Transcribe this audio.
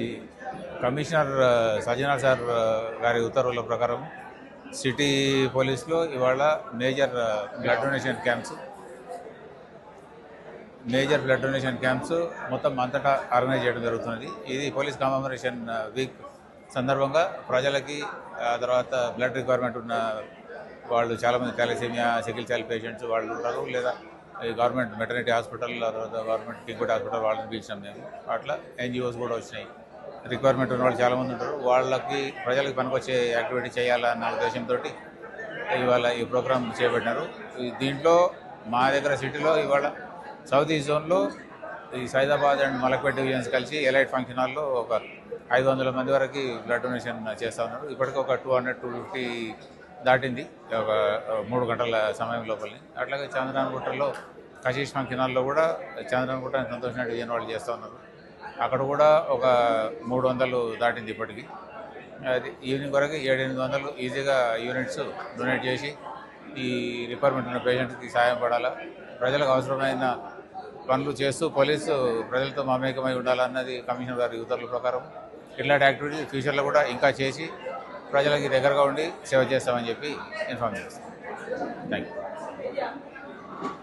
ఈ commissioner Sajjanar sir గారి ఉత్తర్వుల ప్రకారం సిటీ పోలీస్లో ఇవాళ మేజర్ బ్లడ్ డొనేషన్ క్యాంప్స్ మొత్తం అంతటా ఆర్గనైజ్ చేయడం జరుగుతున్నది. ఇది పోలీస్ కమెమరేషన్ వీక్ సందర్భంగా ప్రజలకి, ఆ తర్వాత బ్లడ్ రిక్వైర్మెంట్ ఉన్న వాళ్ళు చాలామంది థాలసీమియా, సికిల్ సెల్ పేషెంట్స్ వాళ్ళు ఉంటారు, లేదా ఈ గవర్నమెంట్ మెటర్నిటీ హాస్పిటల్, ఆ తర్వాత గవర్నమెంట్ కింగ్కోట్ హాస్పిటల్ వాళ్ళని పిలిచినాం మేము. అట్లా ఎన్జిఓస్ కూడా వచ్చినాయి. రిక్వైర్మెంట్ ఉన్న వాళ్ళు చాలామంది ఉంటారు. వాళ్ళకి ప్రజలకు పనికొచ్చే యాక్టివిటీ చేయాలన్న ఉద్దేశంతో ఇవాళ ఈ ప్రోగ్రాం చేపట్టినారు. దీంట్లో మా దగ్గర సిటీలో ఇవాళ సౌత్ ఈస్ట్ జోన్లో ఈ సైదాబాద్ అండ్ మలక్పేట డివిజన్స్ కలిసి ఎలైట్ ఫంక్షన్ హాల్లో ఒక 500 మంది వరకు బ్లడ్ డొనేషన్ చేస్తూ ఉన్నారు. ఇప్పటికీ ఒక 200-250 దాటింది ఒక 3 గంటల సమయం లోపలిని. అట్లాగే చంద్రానగుట్టలో కశీష్ ఫంక్షన్ హాల్లో కూడా చంద్రానగుట్ట సంతోష్ నాయుడు డివిజన్ వాళ్ళు చేస్తూ ఉన్నారు. అక్కడ కూడా ఒక 300 దాటింది ఇప్పటికీ. అది ఈవినింగ్ వరకు 700-800 ఈజీగా యూనిట్స్ డొనేట్ చేసి ఈ రిక్వైర్మెంట్ ఉన్న పేషెంట్కి సాయం పడాలా, ప్రజలకు అవసరమైన పనులు చేస్తూ పోలీసు ప్రజలతో మమేకమై ఉండాలన్నది కమిషనర్ గారి ఉత్తర్వుల ప్రకారం. ఇట్లాంటి యాక్టివిటీ ఫ్యూచర్లో కూడా ఇంకా చేసి ప్రజలకి దగ్గరగా ఉండి సేవ చేస్తామని చెప్పి ఇన్ఫార్మ్ చేస్తాం. Thank you.